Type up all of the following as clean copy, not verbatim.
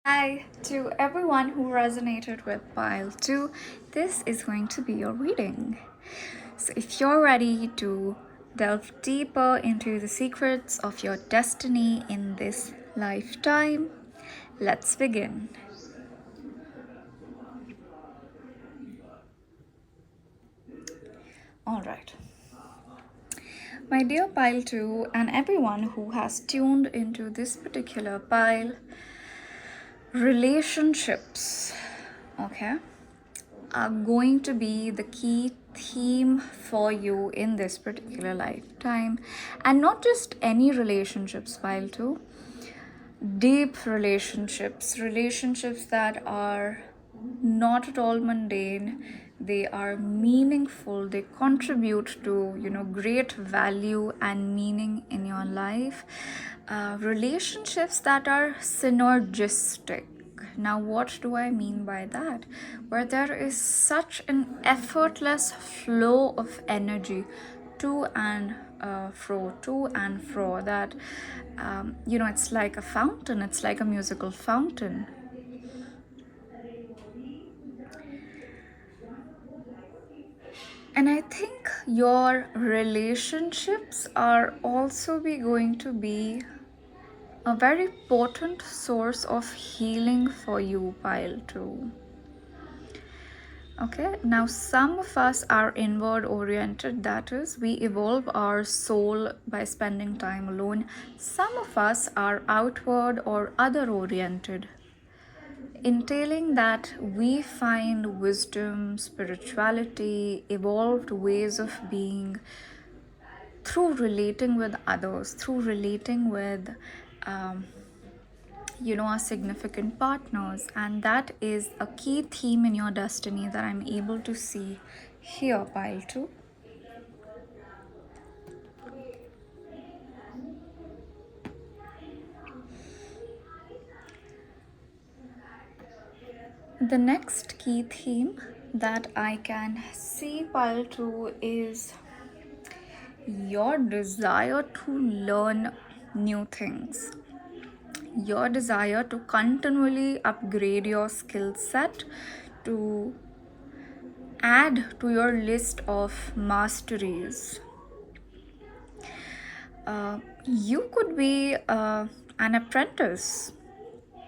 Hi to everyone who resonated with pile 2. This is going to be your reading. So, if you're ready to delve deeper into the secrets of your destiny in this lifetime, let's begin. All right. My dear pile 2, and everyone who has tuned into this particular pile, relationships, okay, are going to be the key theme for you in this particular lifetime. And not just any relationships, while too deep relationships that are not at all mundane. They are meaningful. They contribute to great value and meaning in your life. Relationships that are synergistic. Now, what do I mean by that? Where there is such an effortless flow of energy to and fro, that it's like a fountain, it's like a musical fountain. And I think your relationships are also going to be a very potent source of healing for you, pile 2. Okay, now some of us are inward oriented, that is, we evolve our soul by spending time alone. Some of us are outward or other oriented, entailing that we find wisdom, spirituality, evolved ways of being through relating with others, through relating with our significant partners. And that is a key theme in your destiny that I'm able to see here, pile 2. The next key theme that I can see, pile 2, is your desire to learn new things, your desire to continually upgrade your skill set, to add to your list of masteries. You could be an apprentice,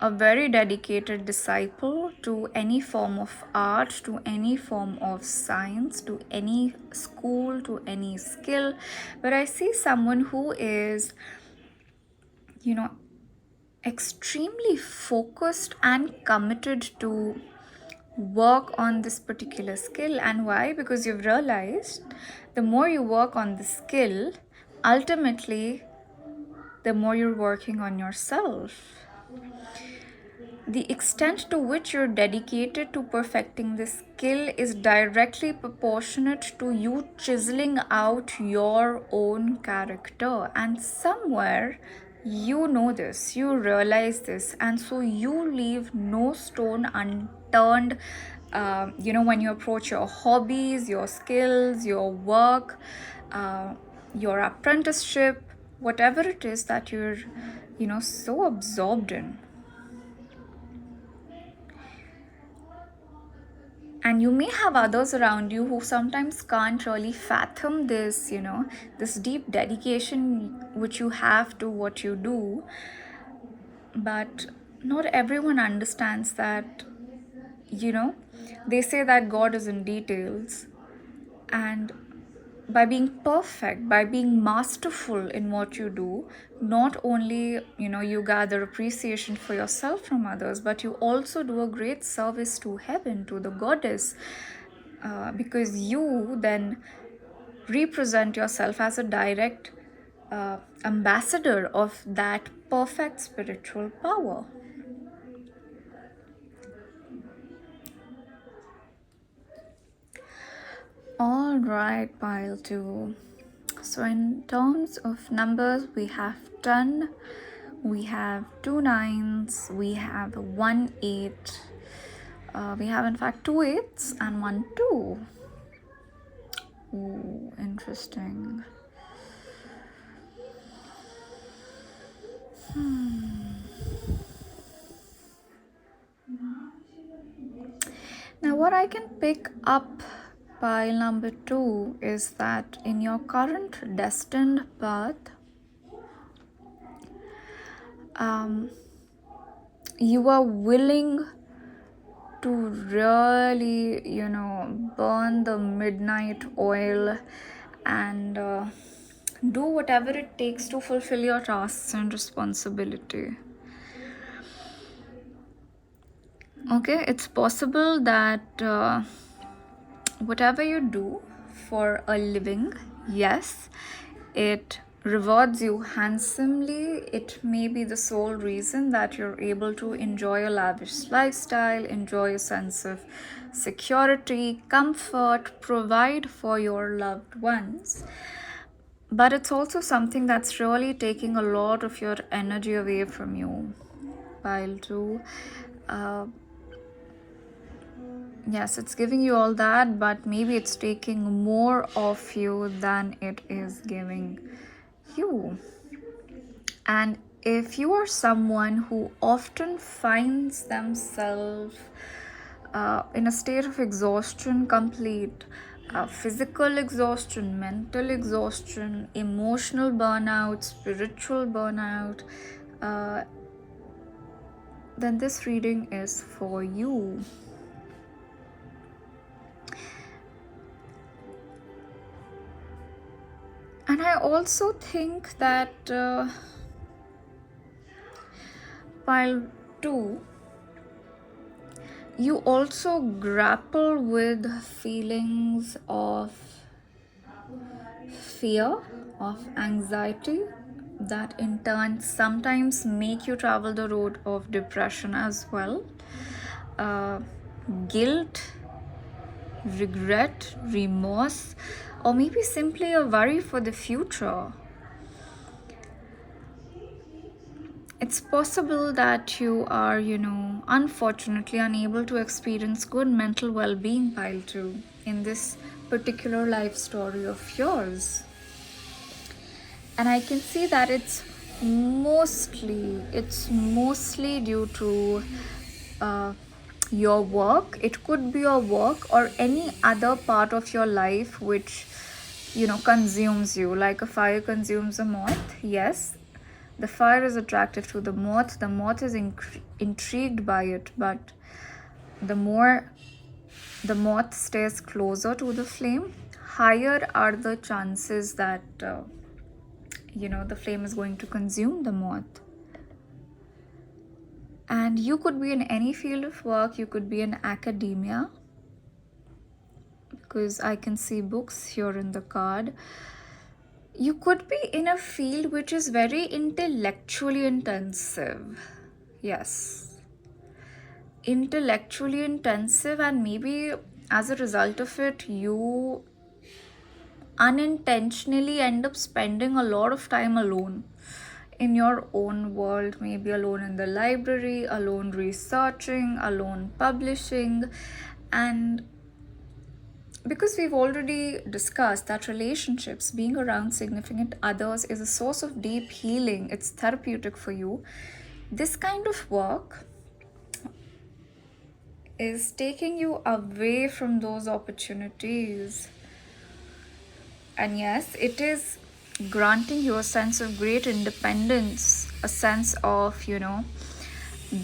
a very dedicated disciple to any form of art, to any form of science, to any school, to any skill. But I see someone who is, extremely focused and committed to work on this particular skill. And why? Because you've realized the more you work on the skill, ultimately the more you're working on yourself. The extent to which you're dedicated to perfecting this skill is directly proportionate to you chiseling out your own character. And somewhere you know this, you realize this, and so you leave no stone unturned. When you approach your hobbies, your skills, your work, your apprenticeship, whatever it is that you're, so absorbed in. And you may have others around you who sometimes can't really fathom this, this deep dedication which you have to what you do. But not everyone understands that, they say that God is in details. And by being perfect, by being masterful in what you do, not only you gather appreciation for yourself from others, but you also do a great service to heaven, to the goddess, because you then represent yourself as a direct ambassador of that perfect spiritual power. All right, pile 2. So in terms of numbers, we have 10, we have 2 9s, we have 1 8, we have in fact 2 8s and 1 2. Ooh, interesting. what I can pick up pile number 2 is that in your current destined path, you are willing to really, burn the midnight oil and do whatever it takes to fulfill your tasks and responsibility. Okay, it's possible that whatever you do for a living, yes, it rewards you handsomely. It may be the sole reason that you're able to enjoy a lavish lifestyle, enjoy a sense of security, comfort, provide for your loved ones. But it's also something that's really taking a lot of your energy away from you. Pile 2. Yes, it's giving you all that, but maybe it's taking more of you than it is giving you. And if you are someone who often finds themselves in a state of exhaustion, complete physical exhaustion, mental exhaustion, emotional burnout, spiritual burnout, then this reading is for you. And I also think that pile 2, you also grapple with feelings of fear, of anxiety, that in turn sometimes make you travel the road of depression as well. Guilt, regret, remorse, or maybe simply a worry for the future. It's possible that you are, unfortunately unable to experience good mental well-being, pile 2, in this particular life story of yours. And I can see that it's mostly due to your work. It could be your work or any other part of your life which consumes you, like a fire consumes a moth. Yes, the fire is attractive to the moth is intrigued by it, but the more the moth stays closer to the flame, higher are the chances that the flame is going to consume the moth. And you could be in any field of work. You could be in academia, because I can see books here in the card. You could be in a field which is very intellectually intensive. Yes, intellectually intensive, and maybe as a result of it, you unintentionally end up spending a lot of time alone in your own world, maybe alone in the library, alone researching, alone publishing. And because we've already discussed that relationships, being around significant others, is a source of deep healing, it's therapeutic for you, this kind of work is taking you away from those opportunities. And yes, it is granting you a sense of great independence, a sense of,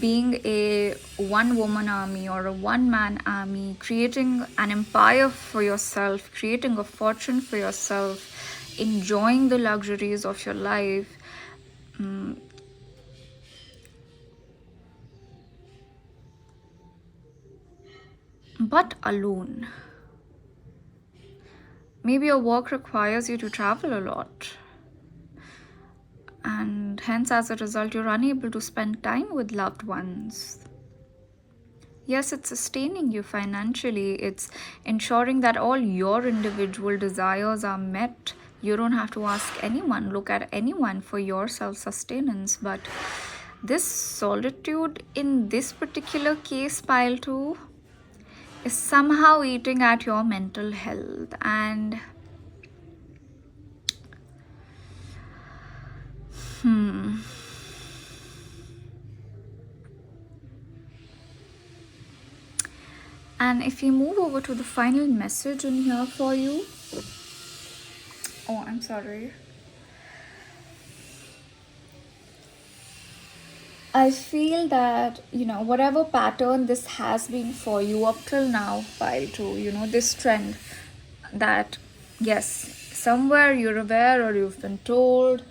being a one-woman army or a one-man army, creating an empire for yourself, creating a fortune for yourself, enjoying the luxuries of your life. But alone. Maybe your work requires you to travel a lot, and hence as a result you're unable to spend time with loved ones. Yes, it's sustaining you financially. It's ensuring that all your individual desires are met. You don't have to ask anyone, look at anyone for your self-sustenance. But this solitude in this particular case, pile 2, is somehow eating at your mental health. And And if we move over to the final message in here for you, oh, I'm sorry. I feel that, whatever pattern this has been for you up till now, pile two, this trend that, yes, somewhere you're aware or you've been told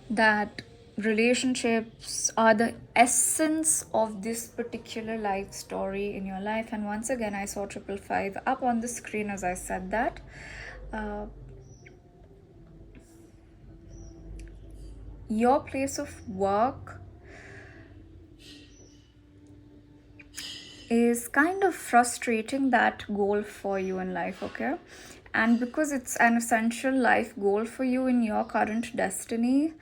that relationships are the essence of this particular life story in your life. And once again, I saw 555 up on the screen as I said that. Your place of work is kind of frustrating that goal for you in life, okay? And because it's an essential life goal for you in your current destiny,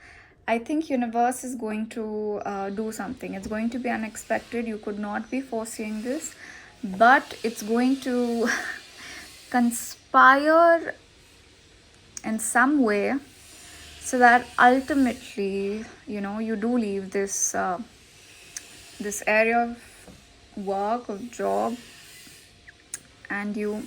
I think universe is going to do something. It's going to be unexpected. You could not be foreseeing this, but it's going to conspire in some way so that ultimately, you do leave this this area of work, of job, and you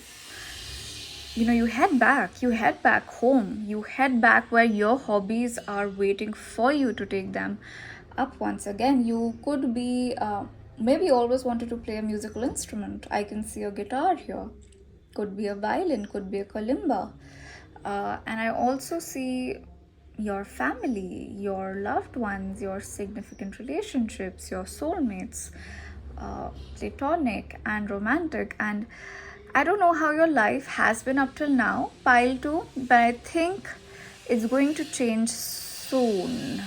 head back home, you head back where your hobbies are waiting for you to take them up once again. You could be maybe you always wanted to play a musical instrument. I can see a guitar here, could be a violin, could be a kalimba, and I also see your family, your loved ones, your significant relationships, your soulmates, platonic and romantic. And I don't know how your life has been up till now, pile 2, but I think it's going to change soon.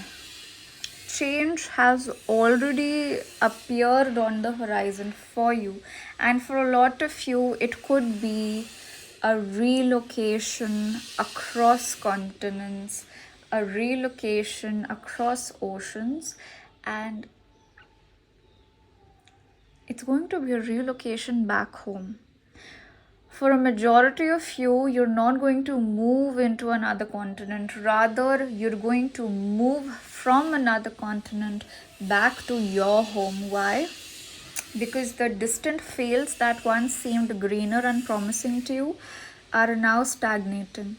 Change has already appeared on the horizon for you, and for a lot of you, it could be a relocation across continents, a relocation across oceans, and it's going to be a relocation back home. For a majority of you, you're not going to move into another continent. Rather, you're going to move from another continent back to your home. Why? Because the distant fields that once seemed greener and promising to you are now stagnating.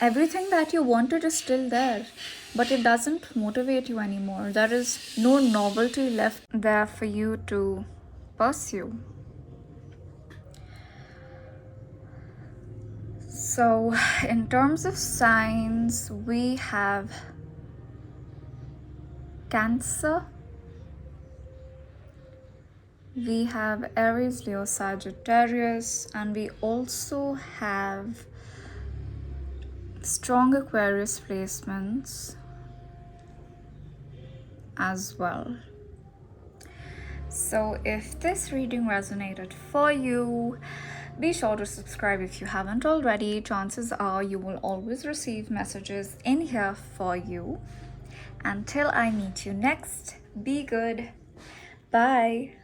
Everything that you wanted is still there, but it doesn't motivate you anymore. There is no novelty left there for you to pursue. So, in terms of signs, we have Cancer, we have Aries, Leo, Sagittarius, and we also have strong Aquarius placements as well. So if this reading resonated for you, be sure to subscribe if you haven't already. Chances are you will always receive messages in here for you. Until I meet you next, be good. Bye.